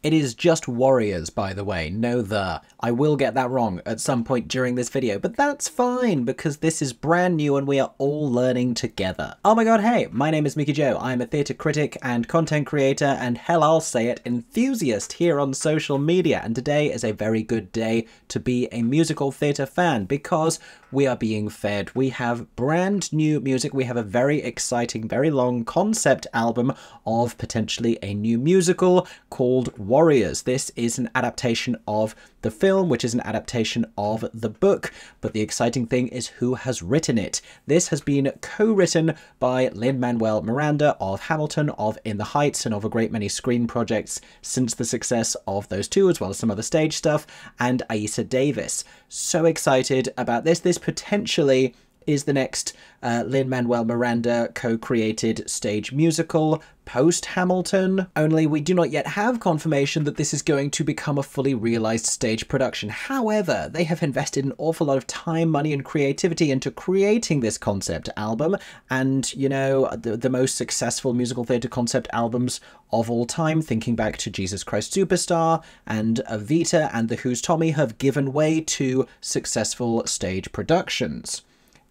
It is just Warriors, by the way, no the. I will get that wrong at some point during this video, but that's fine because this is brand new and we are all learning together. Oh my god, hey, my name is Mickey Joe. I'm a theatre critic and content creator and hell, I'll say it, enthusiast here on social media. And today is a very good day to be a musical theatre fan because we are being fed. We have brand new music. We have a very exciting, very long concept album of potentially a new musical called Warriors. This is an adaptation of the film, which is an adaptation of the book, but the exciting thing is who has written it. This has been co-written by Lin-Manuel Miranda of Hamilton, of In the Heights, and of a great many screen projects since the success of those two, as well as some other stage stuff, and Aissa Davis. So excited about this. This potentially is the next Lin-Manuel Miranda co-created stage musical post-Hamilton, only we do not yet have confirmation that this is going to become a fully realised stage production. However, they have invested an awful lot of time, money and creativity into creating this concept album, and, you know, the most successful musical theatre concept albums of all time, thinking back to Jesus Christ Superstar and Evita and The Who's Tommy, have given way to successful stage productions.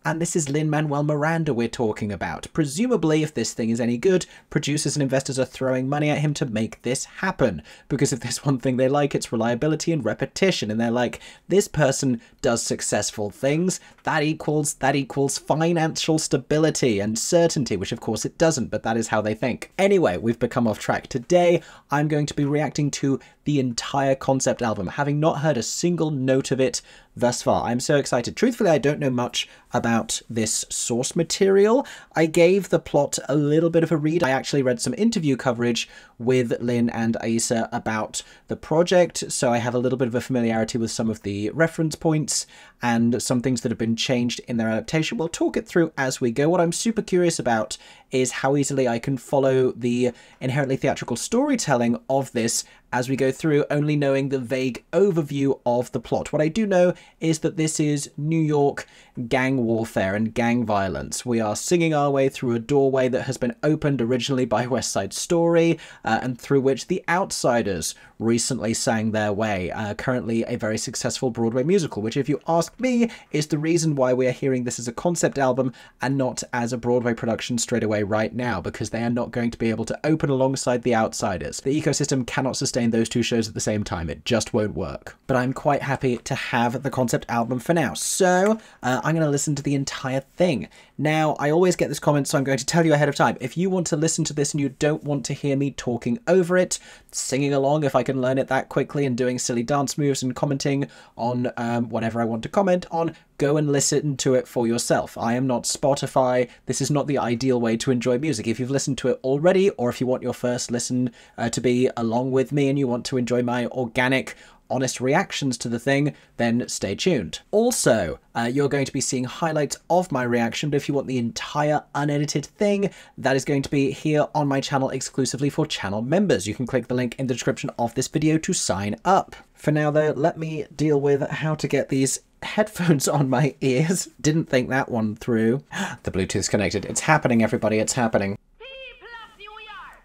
And this is Lin-Manuel Miranda we're talking about. Presumably, if this thing is any good, producers and investors are throwing money at him to make this happen. Because if there's one thing they like, it's reliability and repetition. And they're like, this person does successful things. That equals financial stability and certainty, which of course it doesn't, but that is how they think. Anyway, we've become off track. Today, I'm going to be reacting to the entire concept album, having not heard a single note of it thus far. I'm so excited. Truthfully, I don't know much about this source material. I gave the plot a little bit of a read. I actually read some interview coverage with Lin and Aissa about the project, so I have a little bit of a familiarity with some of the reference points and some things that have been changed in their adaptation. We'll talk it through as we go. What I'm super curious about is how easily I can follow the inherently theatrical storytelling of this as we go through, only knowing the vague overview of the plot. What I do know is that this is New York gang warfare and gang violence. We are singing our way through a doorway that has been opened originally by West Side Story, and through which The Outsiders recently sang their way. Currently a very successful Broadway musical, which if you ask me, is the reason why we are hearing this as a concept album and not as a Broadway production straight away right now, because they are not going to be able to open alongside The Outsiders. The ecosystem cannot sustain those two shows at the same time. It just won't work. But I'm quite happy to have the concept album for now. So I'm going to listen to the entire thing. Now, I always get this comment, so I'm going to tell you ahead of time. If you want to listen to this and you don't want to hear me talking over it, singing along if I can learn it that quickly and doing silly dance moves and commenting on whatever I want to comment on, go and listen to it for yourself. I am not Spotify. This is not the ideal way to enjoy music. If you've listened to it already, or if you want your first listen to be along with me and you want to enjoy my organic, honest reactions to the thing, then stay tuned. Also, you're going to be seeing highlights of my reaction, but if you want the entire unedited thing, that is going to be here on my channel exclusively for channel members. You can click the link in the description of this video to sign up. For now though, let me deal with how to get these headphones on my ears. Didn't think that one through. The Bluetooth's connected. It's happening, everybody. It's happening. People of New York,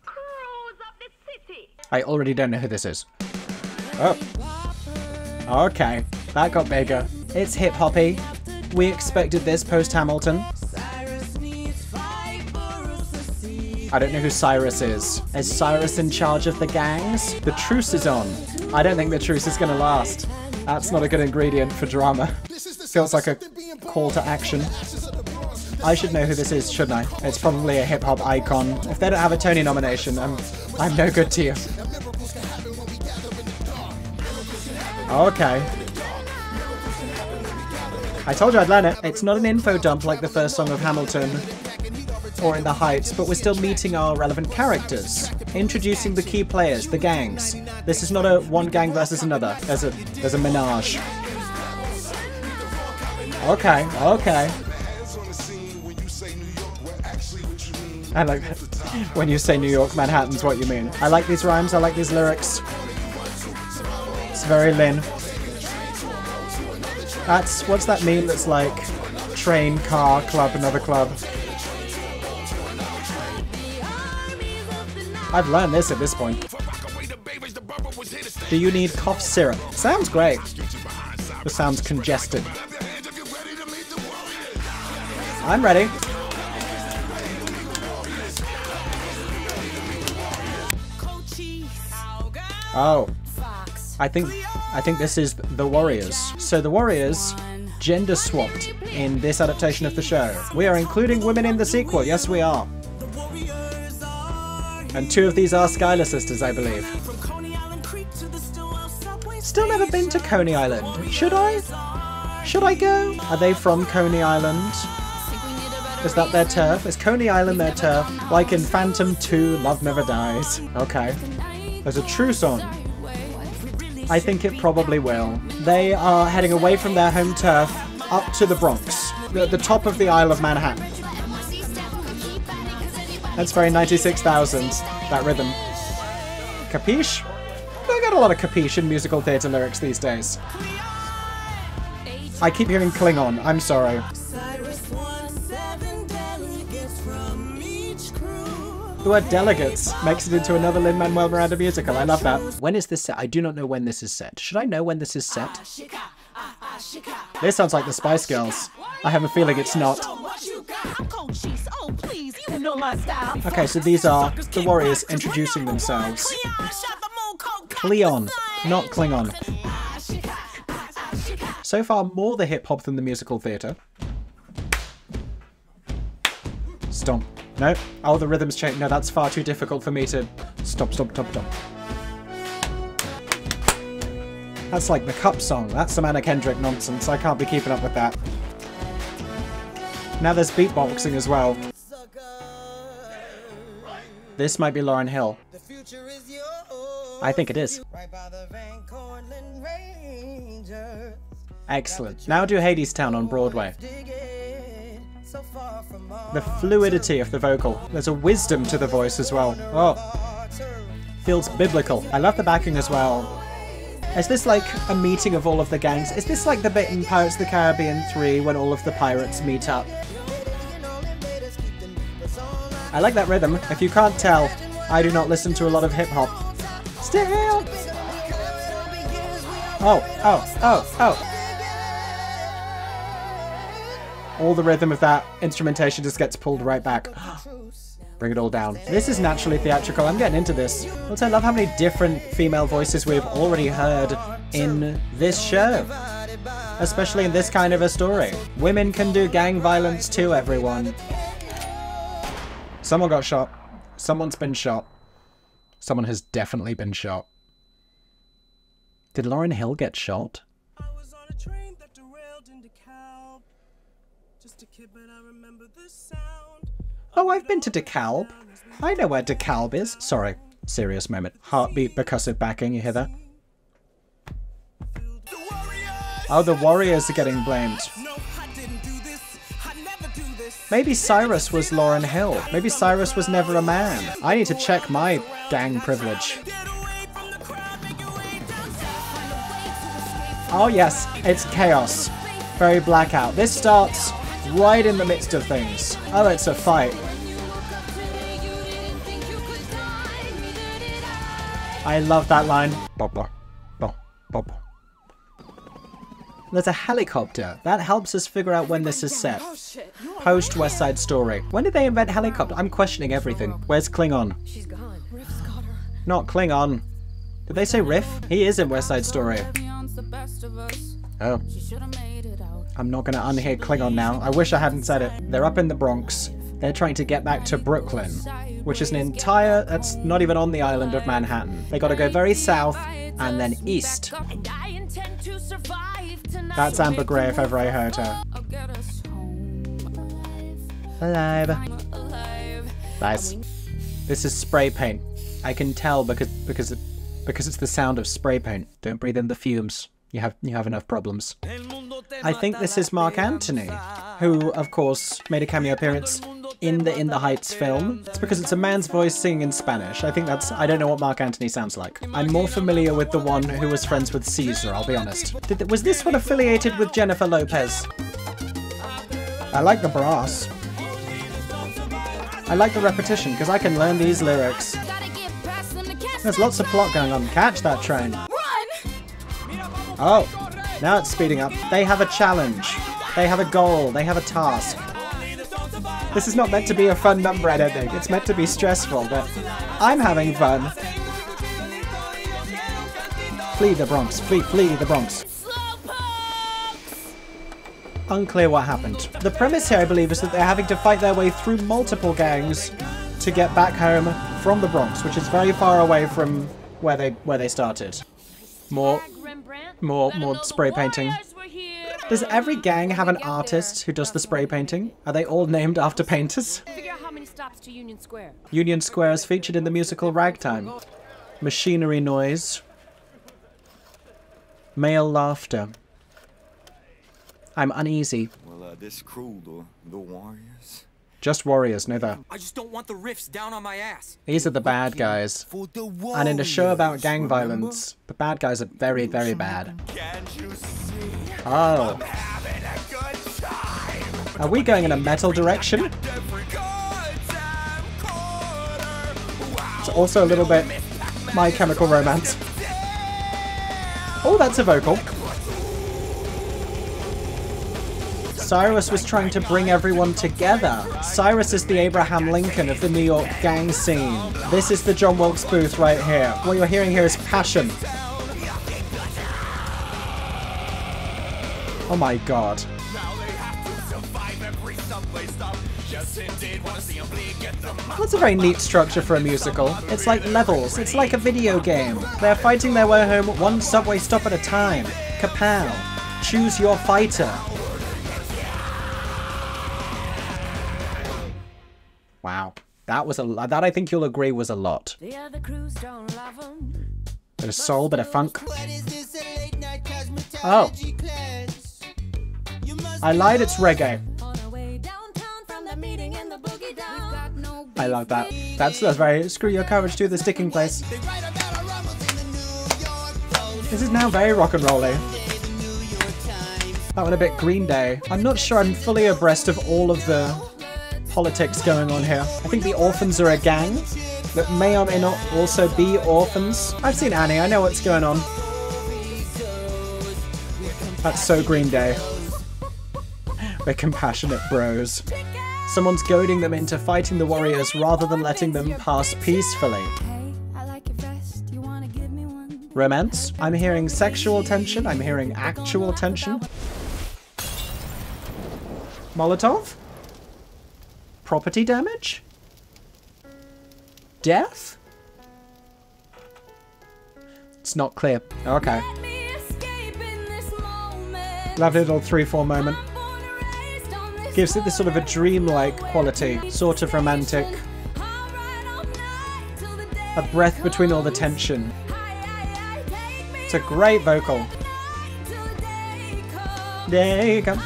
crews of the city. I already don't know who this is. Oh. Okay. That got bigger. It's hip-hoppy. We expected this post-Hamilton. I don't know who Cyrus is. Is Cyrus in charge of the gangs? The truce is on. I don't think the truce is going to last. That's not a good ingredient for drama. Feels like a call to action. I should know who this is, shouldn't I? It's probably a hip-hop icon. If they don't have a Tony nomination, I'm no good to you. Okay. I told you I'd learn it. It's not an info dump like the first song of Hamilton or In the Heights, but we're still meeting our relevant characters. Introducing the key players, the gangs. This is not a one gang versus another. There's a menage. Okay, okay. I like that. When you say New York, Manhattan's what you mean. I like these rhymes, I like these lyrics. It's very Lin. What's that meme that's like train, car, club, another club? I've learned this at this point. Do you need cough syrup? Sounds great. This sounds congested. I'm ready. Oh. I think this is the Warriors. So the Warriors gender swapped in this adaptation of the show. We are including women in the sequel. Yes, we are. And 2 of these are Skylar sisters, I believe. Still never been to Coney Island. Should I? Should I go? Are they from Coney Island? Is that their turf? Is Coney Island their turf? Like in Phantom 2, Love Never Dies. Okay. There's a true song. I think it probably will. They are heading away from their home turf up to the Bronx, the top of the Isle of Manhattan. That's very 96,000, that rhythm. Capiche? I got a lot of capiche in musical theatre lyrics these days. I keep hearing Klingon, I'm sorry. The word delegates makes it into another Lin-Manuel Miranda musical. I love that. When is this set? I do not know when this is set. Should I know when this is set? This sounds like the Spice Girls. I have a feeling it's not. Okay, so these are the Warriors introducing themselves. Cleon, not Klingon. So far, more the hip-hop than the musical theatre. Stomp. No. Oh, the rhythm's changed. No, that's far too difficult for me to... Stop, stop, stop, stop. That's like the Cup song. That's some Anna Kendrick nonsense. I can't be keeping up with that. Now there's beatboxing as well. This might be Lauryn Hill. I think it is. Excellent. Now do Hadestown on Broadway. The fluidity of the vocal. There's a wisdom to the voice as well. Oh. Feels biblical. I love the backing as well. Is this like a meeting of all of the gangs? Is this like the bit in Pirates of the Caribbean 3 when all of the pirates meet up? I like that rhythm. If you can't tell, I do not listen to a lot of hip-hop. Still! Oh, oh, oh, oh. All the rhythm of that instrumentation just gets pulled right back. Bring it all down. This is naturally theatrical. I'm getting into this. Also, I love how many different female voices we've already heard in this show. Especially in this kind of a story. Women can do gang violence too, everyone. Someone got shot. Someone's been shot. Someone has definitely been shot. Did Lauryn Hill get shot? I was on a train that derailed in DeKalb. Just a kid, but I remember the sound. Oh, I've been to DeKalb. I know where DeKalb is. Sorry, serious moment. Heartbeat percussive backing, you hear that? Oh, the Warriors are getting blamed. Maybe Cyrus was Lauryn Hill. Maybe Cyrus was never a man. I need to check my gang privilege. Oh yes, it's chaos. Very blackout. This starts right in the midst of things. Oh, it's a fight. I love that line. Bop, bop, bop, bop. There's a helicopter. That helps us figure out when this is set. Post West Side Story. When did they invent helicopter? I'm questioning everything. Where's Klingon? She's gone. Riff's got her. Not Klingon. Did they say Riff? He is in West Side Story. Oh. I'm not going to unhear Klingon now. I wish I hadn't said it. They're up in the Bronx. They're trying to get back to Brooklyn, which is an entire... That's not even on the island of Manhattan. They got to go very south and then east. That's Amber Gray if ever I heard her. Alive. Nice. This is spray paint. I can tell because it's the sound of spray paint. Don't breathe in the fumes. You have enough problems. I think this is Mark Antony, who, of course, made a cameo appearance in the In the Heights film. It's because it's a man's voice singing in Spanish. I think that's... I don't know what Mark Antony sounds like. I'm more familiar with the one who was friends with Caesar, I'll be honest. Was this one affiliated with Jennifer Lopez? I like the brass. I like the repetition, because I can learn these lyrics. There's lots of plot going on. Catch that train. Oh, now it's speeding up. They have a challenge. They have a goal. They have a task. This is not meant to be a fun number, I don't think. It's meant to be stressful, but I'm having fun. Flee the Bronx. Flee the Bronx. Unclear what happened. The premise here, I believe, is that they're having to fight their way through multiple gangs to get back home from the Bronx, which is very far away from where they started. More spray painting. Does every gang have an artist who does the spray painting? Are they all named after painters? Figure out how many stops to Union Square. Union Square is featured in the musical Ragtime. Machinery noise. Male laughter. I'm uneasy. Well, this crew, the Warriors. Just Warriors, no the. I just don't want the Riffs down on my ass. These are the bad guys. And in a show about gang violence, the bad guys are very, very bad. Oh. Are we going in a metal direction? It's also a little bit My Chemical Romance. Oh, that's a vocal. Cyrus was trying to bring everyone together. Cyrus is the Abraham Lincoln of the New York gang scene. This is the John Wilkes Booth right here. What you're hearing here is passion. Oh my god. That's a very neat structure for a musical. It's like levels. It's like a video game. They're fighting their way home one subway stop at a time. Kapow. Choose your fighter. Wow. That was that I think you'll agree was a lot. The other crews don't love 'em. Bit of soul, bit of funk. Oh. I lied, it's reggae. On our way downtown from the meeting in the boogie down. I love that. That's very screw your courage to the sticking place. This is now very rock and rolly. That one a bit Green Day. I'm not sure I'm fully abreast of all of the politics going on here. I think the Orphans are a gang that may or may not also be orphans. I've seen Annie, I know what's going on. That's so Green Day. We're compassionate bros. Someone's goading them into fighting the Warriors rather than letting them pass peacefully. Romance? I'm hearing sexual tension, I'm hearing actual tension. Molotov? Property damage? Death? It's not clear. Okay. Lovely little 3-4 moment. Gives it this sort of a dreamlike quality, sort of romantic. A breath between all the tension. It's a great vocal. There you go.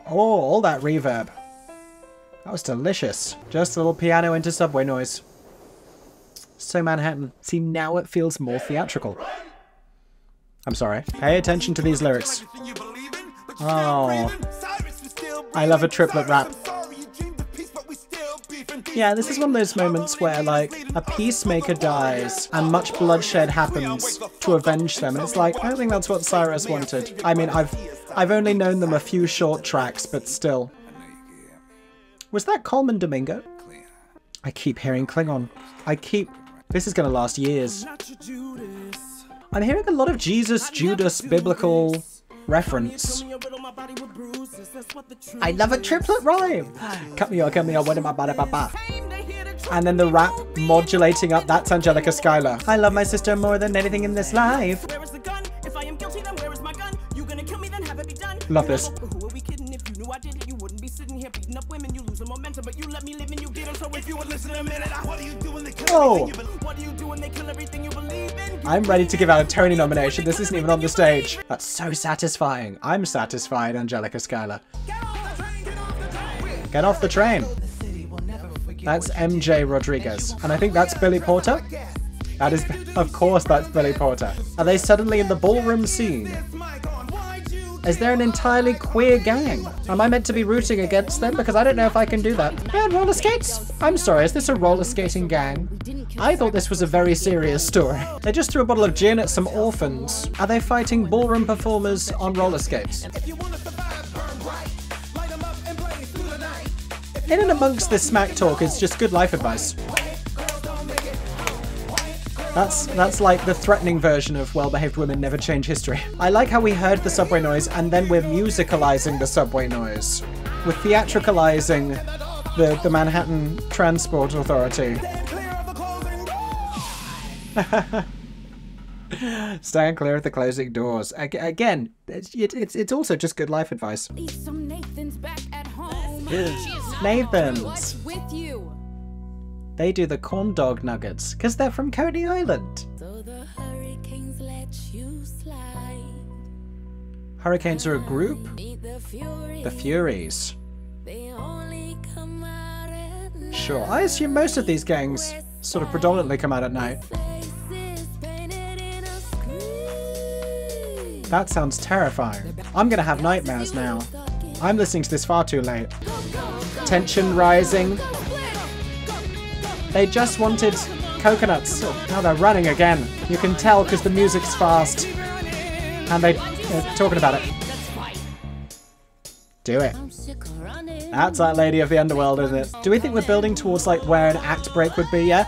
Oh, all that reverb. That was delicious. Just a little piano into subway noise. So Manhattan. See, now it feels more theatrical. I'm sorry. Pay attention to these lyrics. Oh. I love a triplet rap. Yeah, this is one of those moments where, like, a peacemaker dies and much bloodshed happens to avenge them. And it's like, I don't think that's what Cyrus wanted. I mean, I've only known them a few short tracks, but still. Was that Coleman Domingo? I keep hearing Klingon. This is gonna last years. I'm hearing a lot of Jesus, Judas, biblical reference. I love a triplet rhyme! Cut me off, what am I ba. And then the rap modulating up, that's Angelica Schuyler. I love my sister more than anything in this life. Love this. Oh! I'm ready to give out a Tony nomination. This isn't even on the stage. That's so satisfying. I'm satisfied, Angelica Schuyler. Get off the train. That's MJ Rodriguez. And I think that's Billy Porter. That is, of course, that's Billy Porter. Are they suddenly in the ballroom scene? Is there an entirely queer gang? Am I meant to be rooting against them? Because I don't know if I can do that. Yeah, roller skates? I'm sorry, is this a roller skating gang? I thought this was a very serious story. They just threw a bottle of gin at some orphans. Are they fighting ballroom performers on roller skates? In and amongst this smack talk is just good life advice. That's like the threatening version of well-behaved women never change history. I like how we heard the subway noise and then we're musicalizing the subway noise. We're theatricalizing the Manhattan Transport Authority. Stand clear of the closing doors. Again, it's also just good life advice. Nathan's back at home. Nathan's. With you. They do the corn dog nuggets because they're from Coney Island. So the hurricanes let you slide. Hurricanes are a group? Meet the Furies. The Furies. They only come out at night. Sure, I assume most of these gangs sort of predominantly come out at night. Faces painted in a screen. That sounds terrifying. I'm gonna have nightmares now. I'm listening to this far too late. Tension rising. They just wanted coconuts. Now they're running again. You can tell because the music's fast. And they're talking about it. Do it. That's that lady of the underworld, isn't it? Do we think we're building towards like where an act break would be yet?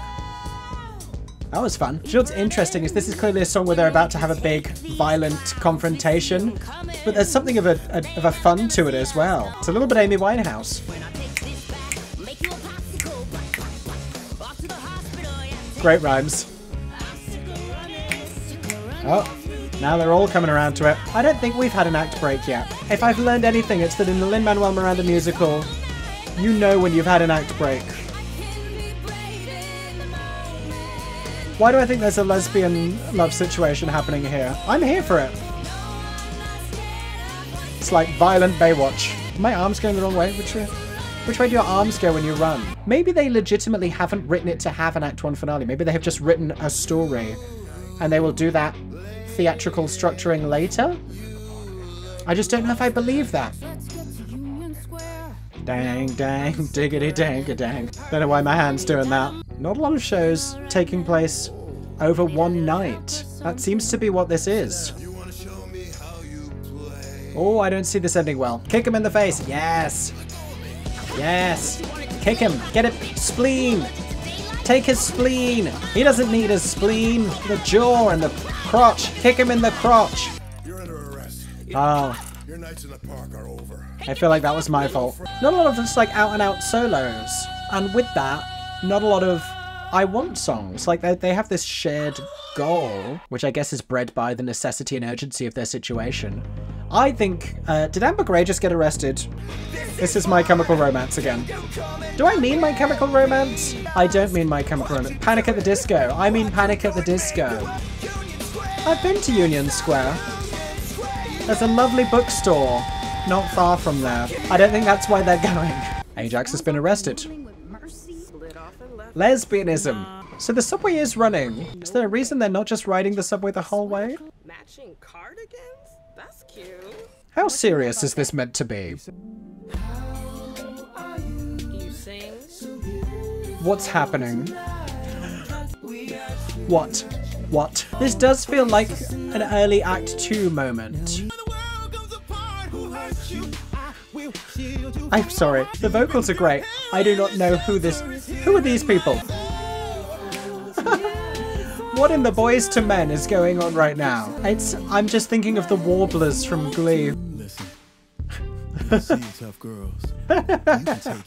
That was fun. You know what's interesting is this is clearly a song where they're about to have a big, violent confrontation. But there's something of a fun to it as well. It's a little bit Amy Winehouse. Great rhymes. Oh, now they're all coming around to it. I don't think we've had an act break yet. If I've learned anything, it's that in the Lin-Manuel Miranda musical, you know when you've had an act break. Why do I think there's a lesbian love situation happening here? I'm here for it. It's like violent Baywatch. Are my arms going the wrong way? Which way do your arms go when you run? Maybe they legitimately haven't written it to have an Act 1 finale. Maybe they have just written a story and they will do that theatrical structuring later? I just don't know if I believe that. Dang, dang, diggity dang, dang. Don't know why my hand's doing that. Not a lot of shows taking place over one night. That seems to be what this is. Oh, I don't see this ending well. Kick him in the face. Yes. Yes. Kick him. Get it. Spleen. Take his spleen. He doesn't need his spleen. The jaw and the crotch. Kick him in the crotch. You're under arrest. Oh. Your nights in the park are over. I feel like that was my fault. Not a lot of just like out and out solos. And with that, not a lot of I want songs. Like they have this shared goal, which I guess is bred by the necessity and urgency of their situation. I think, did Amber Gray just get arrested? This is My Chemical Romance again. Do I mean My Chemical Romance? I don't mean My Chemical Romance. Panic at the Disco. I mean Panic at the Disco. I've been to Union Square. There's a lovely bookstore not far from there. I don't think that's why they're going. Ajax has been arrested. Lesbianism. So the subway is running. Is there a reason they're not just riding the subway the whole way? Matching cardigans? That's cute. How serious is this meant to be? You sing? What's happening? What? What? This does feel like an early Act 2 moment. I'm sorry, the vocals are great. I do not know who are these people? What in the Boys to Men is going on right now? I'm just thinking of the Warblers from Glee. Listen. I see you tough girls. You can take it.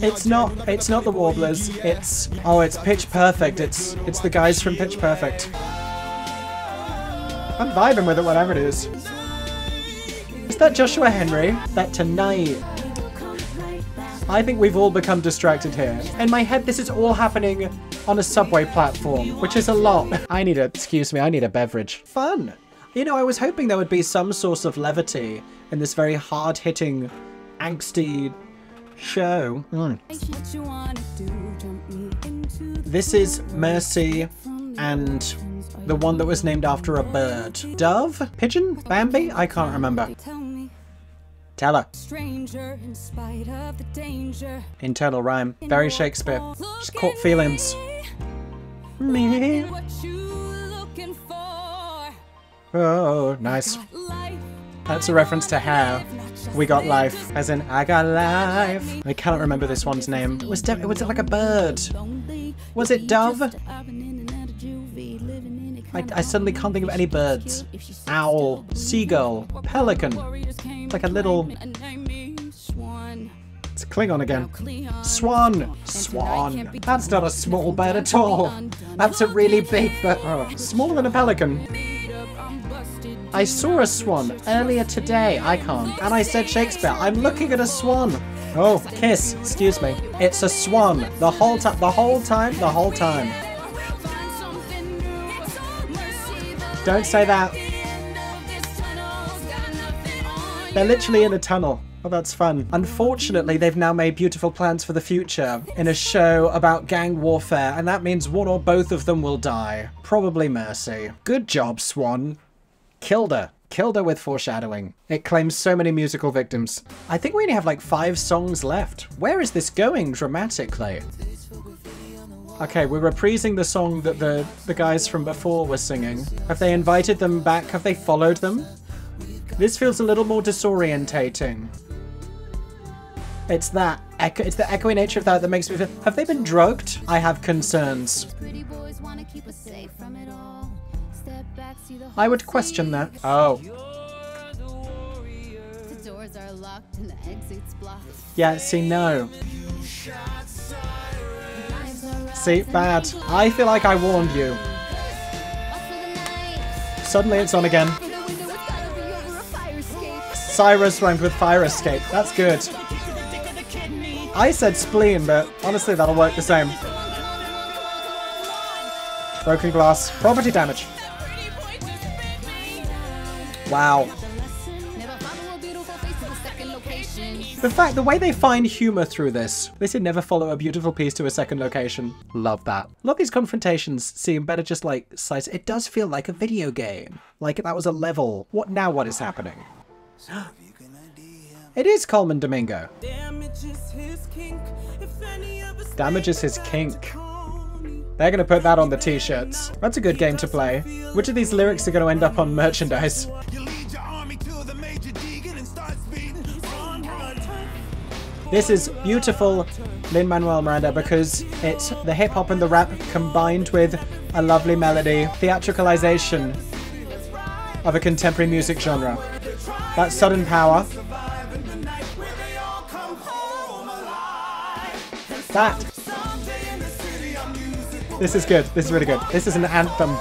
It's not the Warblers. It's Pitch Perfect. It's the guys from Pitch Perfect. I'm vibing with it, whatever it is. Is that Joshua Henry? That Tonight. I think we've all become distracted here. In my head, this is all happening on a subway platform, which is a lot. I need a beverage. Fun. You know, I was hoping there would be some source of levity in this very hard-hitting, angsty show. This is Mercy and the one that was named after a bird. Dove? Pigeon? Bambi? I can't remember. Tell me, Tell her. stranger, in spite of the danger. Internal rhyme. Very Shakespeare. Just caught feelings. Me. What you looking for? Oh, nice. Life. That's a reference to Hair. We got life. As in, I got life. I cannot remember this one's name. Was it like a bird? Was it Dove? I suddenly can't think of any birds. Owl, seagull, pelican. It's like a little... It's Klingon again. Swan. Swan. That's not a small bird at all. That's a really big bird. Oh, smaller than a pelican. I saw a swan earlier today. I can't. And I said Shakespeare. I'm looking at a swan. Oh, kiss. Excuse me. It's a swan. The whole time. The whole time. The whole time. Don't say that. They're literally in a tunnel. Oh, that's fun. Unfortunately, they've now made beautiful plans for the future in a show about gang warfare, and that means one or both of them will die. Probably Mercy. Good job, Swan. Killed her. Killed her with foreshadowing. It claims so many musical victims. I think we only have like 5 songs left. Where is this going dramatically? Okay, we're reprising the song that the guys from before were singing. Have they invited them back? Have they followed them? This feels a little more disorientating. It's that echo. It's the echoey nature of that makes me feel. Have they been drugged? I have concerns. Pretty boys wanna keep us safe from it all. Step back, see the I would question that. Oh. The doors are locked and the exit's blocked. Yeah, see, no. See, bad. I feel like I warned you. Suddenly it's on again. Cyrus rhymed with fire escape. That's good. I said spleen, but honestly that'll work the same. Broken glass. Property damage. Wow. The way they find humor through this. They say never follow a beautiful piece to a second location. Love that. A lot of these confrontations seem better just like size. It does feel like a video game. Like that was a level. What is happening? It is Coleman Domingo. Damages his kink. If any of us Damages his kink. They're going to put that on the t-shirts. That's a good game to play. Which of these lyrics are going to end up on merchandise? This is beautiful Lin-Manuel Miranda because it's the hip-hop and the rap combined with a lovely melody, theatricalization of a contemporary music genre. That sudden power. That. This is good. This is really good. This is an anthem.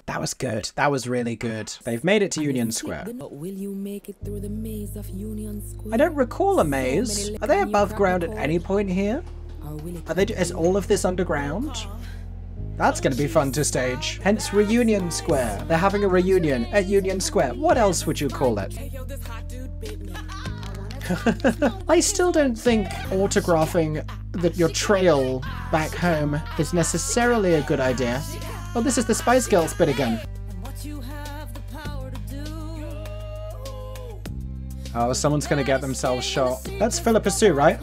That was good. That was really good. They've made it to Union Square. Will you make it through the maze of Union Square? I don't recall a maze. Are they above ground at any point here? Are they? Is all of this underground? That's going to be fun to stage. Hence Reunion Square. They're having a reunion at Union Square. What else would you call it? I still don't think autographing your trail back home is necessarily a good idea. Oh, this is the Spice Girls bit again. Oh, someone's gonna get themselves shot. That's Philippa Sue, right?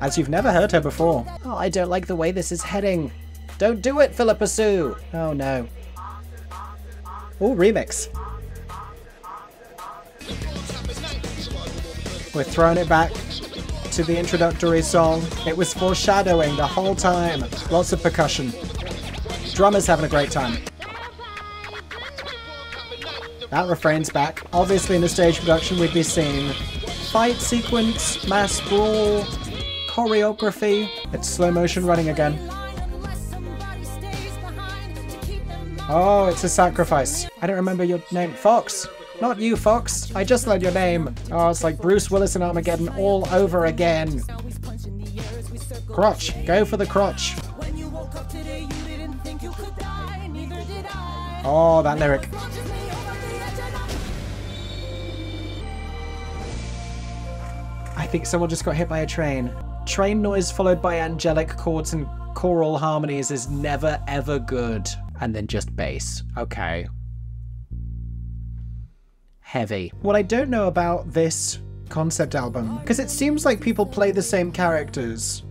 As you've never heard her before. Oh, I don't like the way this is heading. Don't do it, Philippa Sue! Oh no. Oh, remix. We're throwing it back to the introductory song. It was foreshadowing the whole time. Lots of percussion. Drummer's having a great time. That refrain's back. Obviously in the stage production we'd be seeing fight sequence, mass brawl, choreography. It's slow motion running again. Oh, it's a sacrifice. I don't remember your name. Fox. Not you, Fox. I just learned your name. Oh, it's like Bruce Willis and Armageddon all over again. Crotch. Go for the crotch. Oh, that lyric. I think someone just got hit by a train. Train noise followed by angelic chords and choral harmonies is never ever good. And then just bass. Okay. Heavy. What I don't know about this concept album, because it seems like people play the same characters.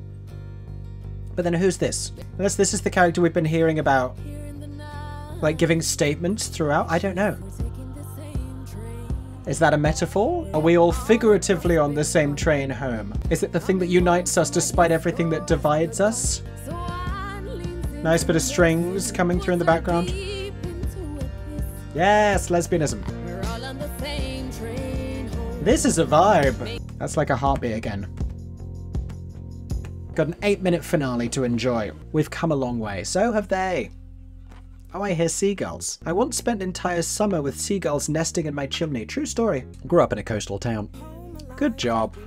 But then who's this? Unless this is the character we've been hearing about, like giving statements throughout? I don't know. Is that a metaphor? Are we all figuratively on the same train home? Is it the thing that unites us despite everything that divides us? Nice bit of strings coming through in the background. Yes, lesbianism. This is a vibe. That's like a heartbeat again. Got an 8-minute finale to enjoy. We've come a long way. So have they. Oh, I hear seagulls. I once spent an entire summer with seagulls nesting in my chimney. True story. Grew up in a coastal town. Good job.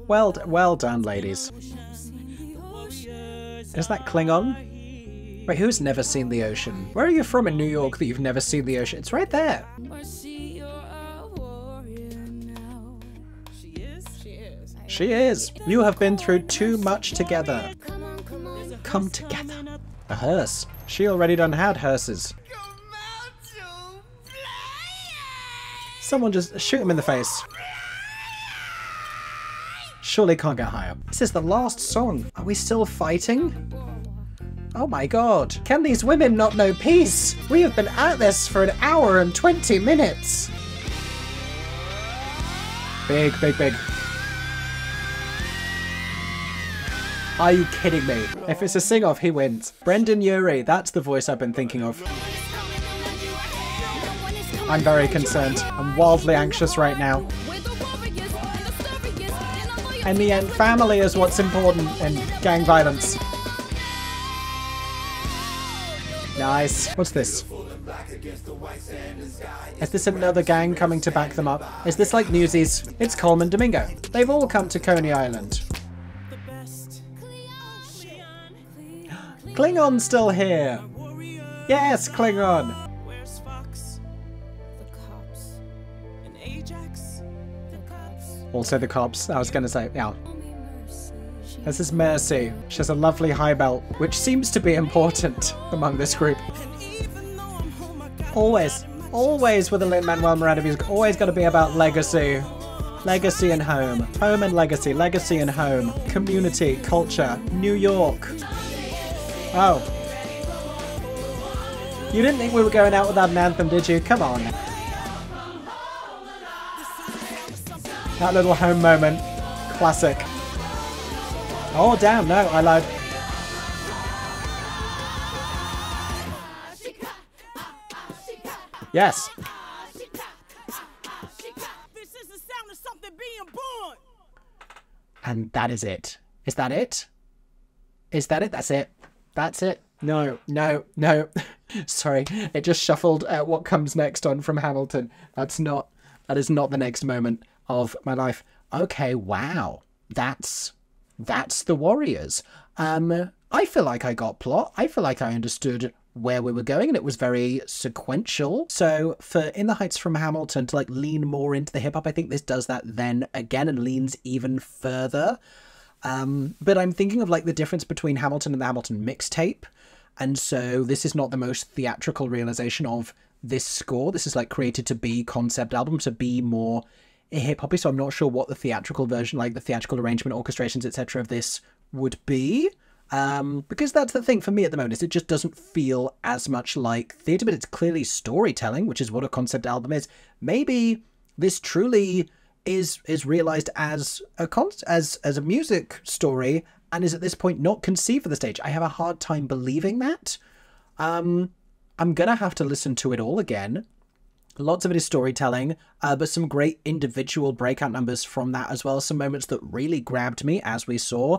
Well done, ladies. Is that Klingon? Wait, who's never seen the ocean? Where are you from in New York that you've never seen the ocean? It's right there. She is. You have been through too much together. Come together. A hearse. She already done had hearses. Someone just shoot him in the face. Surely can't get higher. This is the last song. Are we still fighting? Oh my god. Can these women not know peace? We have been at this for an hour and 20 minutes. Big, big, big. Are you kidding me? If it's a sing-off, he wins. Brendan Urie, that's the voice I've been thinking of. I'm very concerned. I'm wildly anxious right now. In the end, family is what's important in gang violence. Nice. What's this? Is this another gang coming to back them up? Is this like Newsies? It's Coleman Domingo. They've all come to Coney Island. Klingon's still here. Yes, Klingon. Where's Fox? The cops. And Ajax? The cops. Also the cops. I was going to say, yeah. This is Mercy. She has a lovely high belt, which seems to be important among this group. Always with the Lin-Manuel Miranda music, always got to be about legacy. Legacy and home. Home and legacy. Legacy and home. Community, culture, New York. Oh. You didn't think we were going out without an anthem, did you? Come on. That little home moment. Classic. Oh, damn, no, I lied. Yes. This is the sound of something being born. And that is it. Is that it? Is that it? That's it. That's it. No. Sorry, it just shuffled what comes next on from Hamilton. That is not the next moment of my life. Okay, wow. That's the Warriors. I feel like I got plot. I feel like I understood where we were going, and it was very sequential. So for In the Heights from Hamilton to like lean more into the hip hop, I think this does that then again and leans even further. But I'm thinking of like the difference between Hamilton and the Hamilton mixtape. And so this is not the most theatrical realization of this score. This is like created to be concept album, to be more hip-hoppy. So I'm not sure what the theatrical version, like the theatrical arrangement, orchestrations, etc. of this would be. Because that's the thing for me at the moment, is it just doesn't feel as much like theatre, but it's clearly storytelling, which is what a concept album is. Maybe this truly is realized as a music story and is at this point not conceived for the stage. I have a hard time believing that. I'm gonna have to listen to it all again. Lots of it is storytelling, but some great individual breakout numbers from that as well. Some moments that really grabbed me, as we saw.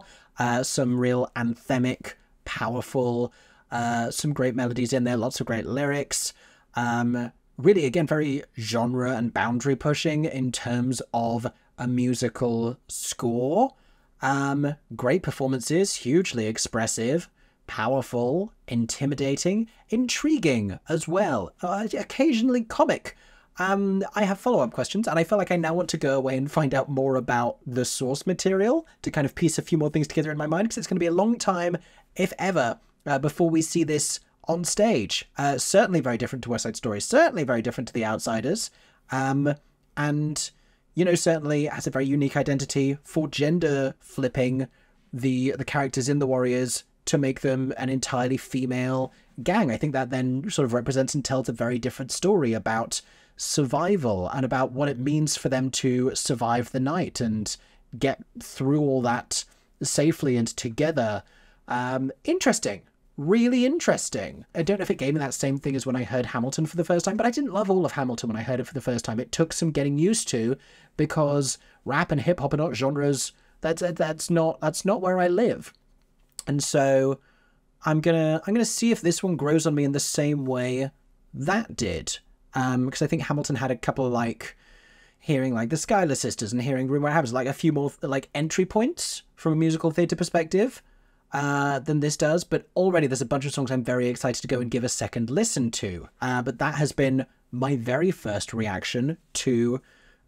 Some real anthemic, powerful, some great melodies in there. Lots of great lyrics. Really, again, very genre and boundary pushing in terms of a musical score. Great performances, hugely expressive, powerful, intimidating, intriguing as well. Occasionally comic. I have follow-up questions, and I feel like I now want to go away and find out more about the source material to kind of piece a few more things together in my mind, because it's going to be a long time, if ever, before we see this on stage. Certainly very different to West Side Story, certainly very different to The Outsiders, and, you know, certainly has a very unique identity for gender flipping the characters in The Warriors to make them an entirely female gang. I think that then sort of represents and tells a very different story about survival and about what it means for them to survive the night and get through all that safely and together. Interesting. Really interesting. I don't know if it gave me that same thing as when I heard Hamilton for the first time, but I didn't love all of Hamilton when I heard it for the first time. It took some getting used to, because rap and hip hop are not genres. That's not where I live. And so I'm gonna see if this one grows on me in the same way that did. Because I think Hamilton had a couple of, like, hearing like the Schuyler Sisters and hearing Room Where It Happens, like a few more like entry points from a musical theatre perspective than this does. But already there's a bunch of songs I'm very excited to go and give a second listen to. But that has been my very first reaction to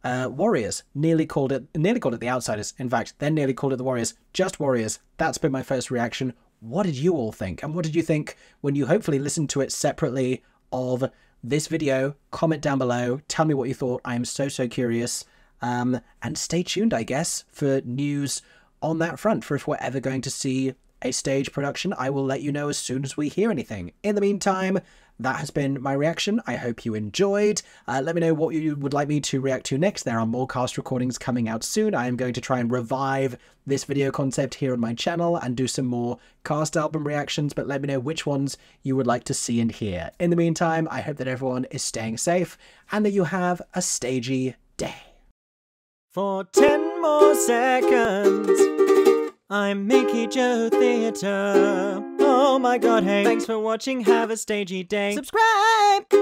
Warriors. Nearly called it The Outsiders. In fact, then nearly called it The Warriors. Just Warriors. That's been my first reaction. What did you all think? And what did you think when you hopefully listened to it separately of this video? Comment down below. Tell me what you thought. I am so curious. And stay tuned, I guess, for news on that front. For if we're ever going to see a stage production, I will let you know as soon as we hear anything. In the meantime, that has been my reaction. I hope you enjoyed. Let me know what you would like me to react to next. There are more cast recordings coming out soon. I am going to try and revive this video concept here on my channel and do some more cast album reactions, but let me know which ones you would like to see and hear. In the meantime, I hope that everyone is staying safe and that you have a stagey day. For 10 more seconds, I'm Mickey Joe Theatre. Oh my god, hey. Thanks for watching. Have a stagey day. Subscribe!